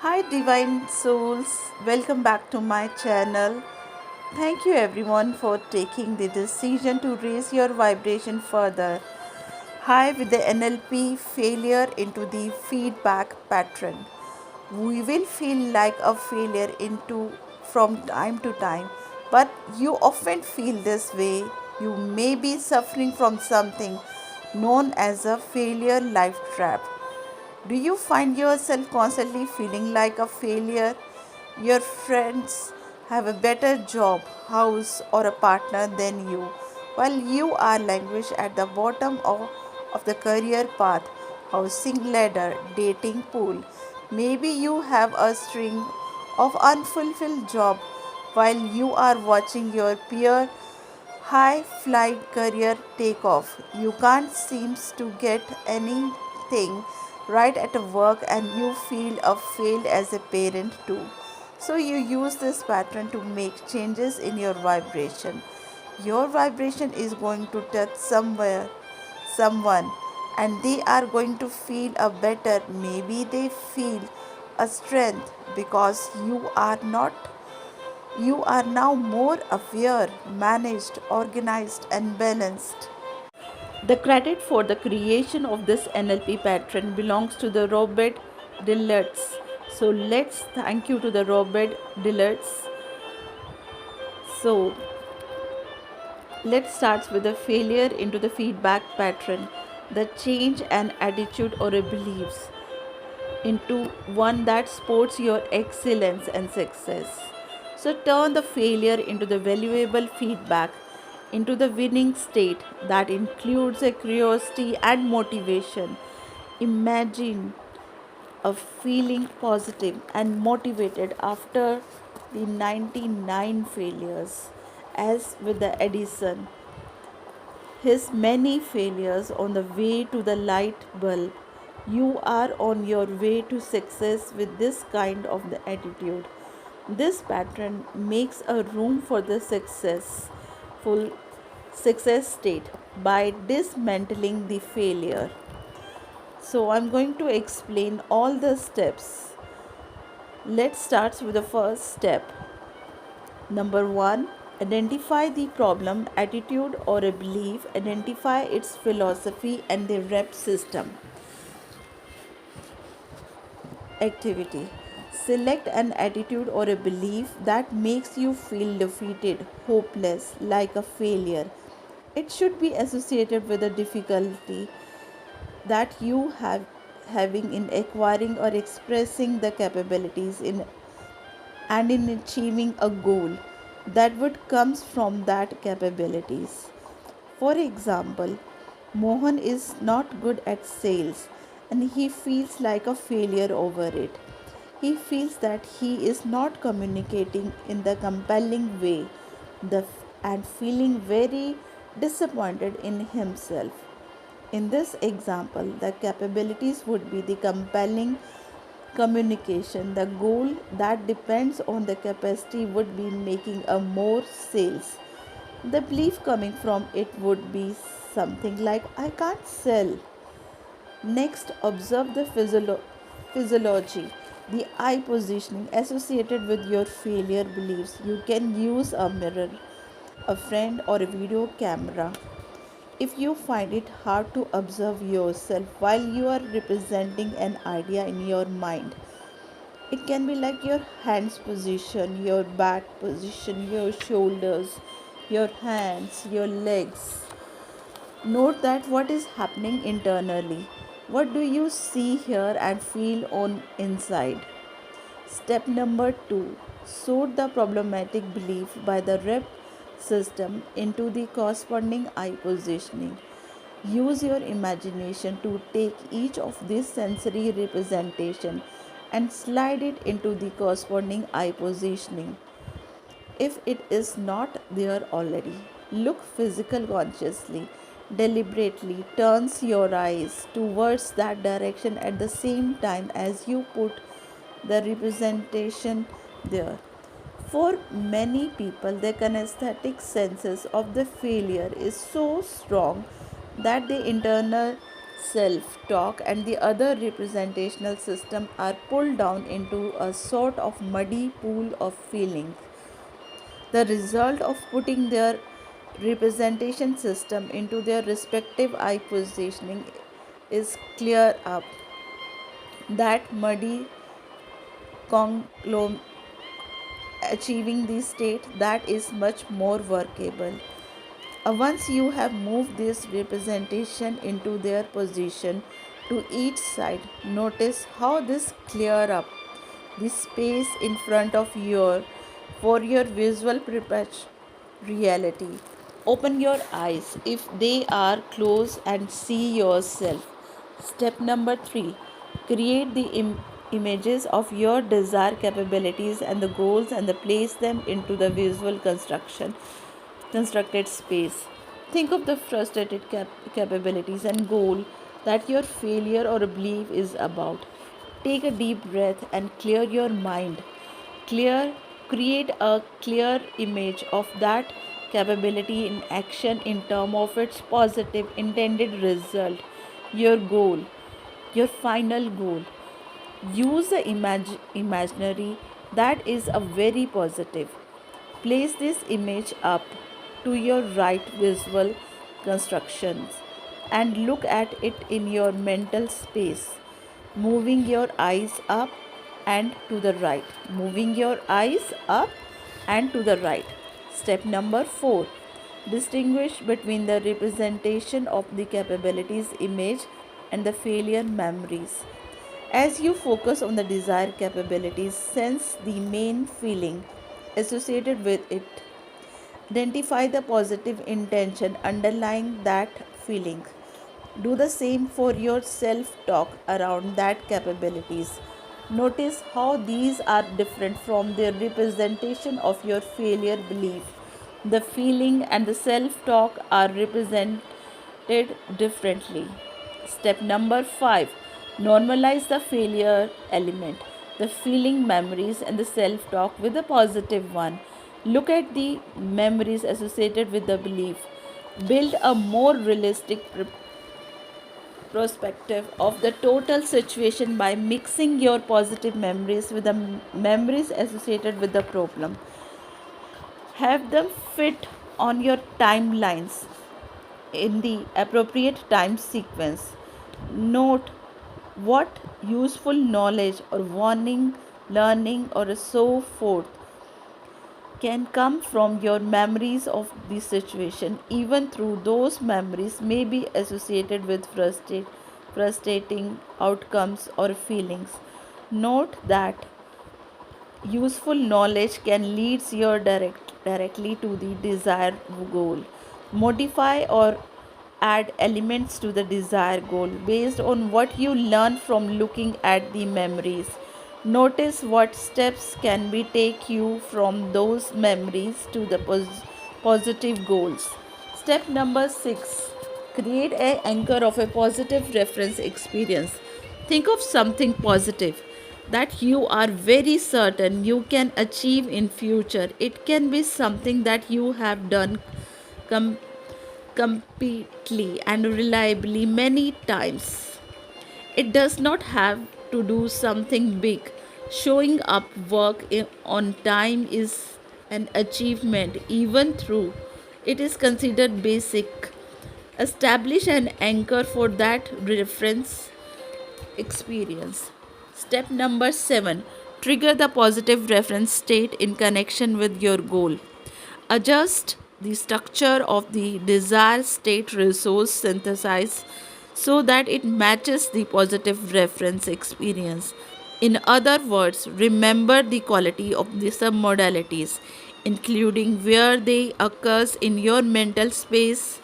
Hi, divine souls, welcome back to my channel. Thank you everyone for taking the decision to raise your vibration further. Hi, with the NLP failure into the feedback pattern. We will feel like a failure into from time to time, but you often feel this way. You may be suffering from something known as a failure life trap. Do you find yourself constantly feeling like a failure? Your friends have a better job, house, or a partner than you, while you are languish at the bottom of the career path, housing ladder, dating pool. Maybe you have a string of unfulfilled job while you are watching your peer high flight career take off. You can't seem to get anything right at work and you feel a failed as a parent too. So you use this pattern to make changes in your vibration. Your vibration is going to touch someone and they are going to feel a better, maybe they feel a strength because you are now more aware, managed, organized, and balanced. The credit for the creation of this NLP pattern belongs to the Robert Dillerts. So let's thank you to the Robert Dillerts. So let's start with the failure into the feedback pattern, the change an attitude or a beliefs into one that supports your excellence and success. So turn the failure into the valuable feedback, into the winning state that includes a curiosity and motivation. Imagine of feeling positive and motivated after the 99 failures, as with the Edison his many failures on the way to the light bulb. You are on your way to success with this kind of the attitude. This pattern makes a room for the successful success state by dismantling the failure. So I'm going to explain all the steps. Let's start with the first step. Number one, identify the problem, attitude, or a belief, identify its philosophy and the rep system. Activity. Select an attitude or a belief that makes you feel defeated, hopeless, like a failure. It should be associated with a difficulty that you have having in acquiring or expressing the capabilities in and in achieving a goal that would comes from that capabilities. For example, Mohan is not good at sales and he feels like a failure over it. He feels that he is not communicating in the compelling way the, and feeling very disappointed in himself. In this example, the capabilities would be the compelling communication. The goal that depends on the capacity would be making a more sales. The belief coming from it would be something like I can't sell. Next, observe the physiology, the eye positioning associated with your failure beliefs. You can use a mirror, a friend, or a video camera. If you find it hard to observe yourself while you are representing an idea in your mind, it can be like your hands position, your back position, your shoulders, your hands, your legs. Note that what is happening internally. What do you see, hear, and feel on inside? Step number two, sort the problematic belief by the rep system into the corresponding eye positioning. Use your imagination to take each of these sensory representation and slide it into the corresponding eye positioning. If it is not there already, look physical consciously, deliberately turns your eyes towards that direction at the same time as you put the representation there. For many people, the kinesthetic senses of the failure is so strong that the internal self talk and the other representational system are pulled down into a sort of muddy pool of feelings. The result of putting their representation system into their respective eye positioning is clear up that muddy conglomerate, achieving the state that is much more workable. Once you have moved this representation into their position to each side, notice how this clear up the space in front of your for your visual perception reality. Open your eyes if they are closed and see yourself. Step number 3, create the images of your desired capabilities and the goals and place them into the visual constructed space. Think of the frustrated capabilities and goal that your failure or belief is about. Take a deep breath and clear your mind. Clear, create a clear image of that capability in action in terms of its positive intended result, your goal, your final goal. Use the imaginary that is a very positive. Place this image up to your right visual constructions and look at it in your mental space, moving your eyes up and to the right. Moving your eyes up and to the right. Step number 4, distinguish between the representation of the capabilities image and the failure memories. As you focus on the desired capabilities, sense the main feeling associated with it. Identify the positive intention underlying that feeling. Do the same for your self talk around that capabilities. Notice how these are different from the representation of your failure belief. The feeling and the self talk are represented differently. Step number 5, normalize the failure element, the feeling memories, and the self talk with a positive one. Look at the memories associated with the belief. Build a more realistic perspective of the total situation by mixing your positive memories with the memories associated with the problem. Have them fit on your timelines in the appropriate time sequence. Note what useful knowledge or warning, learning, or so forth can come from your memories of the situation, even through those memories may be associated with frustrating outcomes or feelings. Note that useful knowledge can lead you directly to the desired goal. Modify or add elements to the desired goal based on what you learn from looking at the memories. Notice what steps can be take you from those memories to the positive goals. Step number 6, create an anchor of a positive reference experience. Think of something positive that you are very certain you can achieve in future. It can be something that you have done com- completely and reliably many times. It does not have to do something big. Showing up work on time is an achievement even through it is considered basic. Establish an anchor for that reference experience. Step number 7, trigger the positive reference state in connection with your goal. Adjust the structure of the desired state resource synthesize so that it matches the positive reference experience. In other words, remember the quality of the submodalities, including where they occurs in your mental space.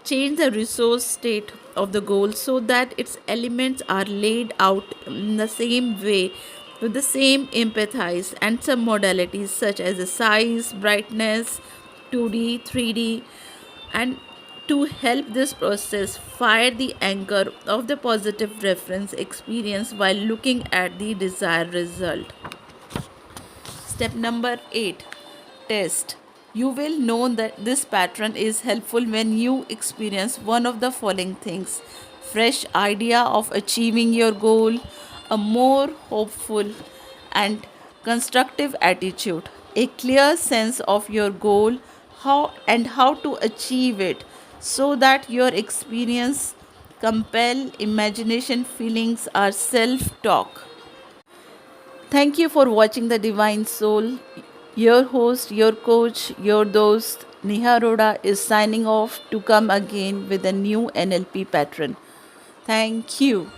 Change the resource state of the goal so that its elements are laid out in the same way with the same empathize and some modalities such as the size, brightness, 2D, 3D, and to help this process, fire the anchor of the positive reference experience while looking at the desired result. Step number 8, test. You will know that this pattern is helpful when you experience one of the following things. fresh idea of achieving your goal, a more hopeful and constructive attitude, a clear sense of your goal, how to achieve it, so that your experience compel imagination feelings are self talk. Thank you for watching The Divine Soul. Your host, your coach, your dost, Neha Arora is signing off to come again with a new NLP pattern. Thank you.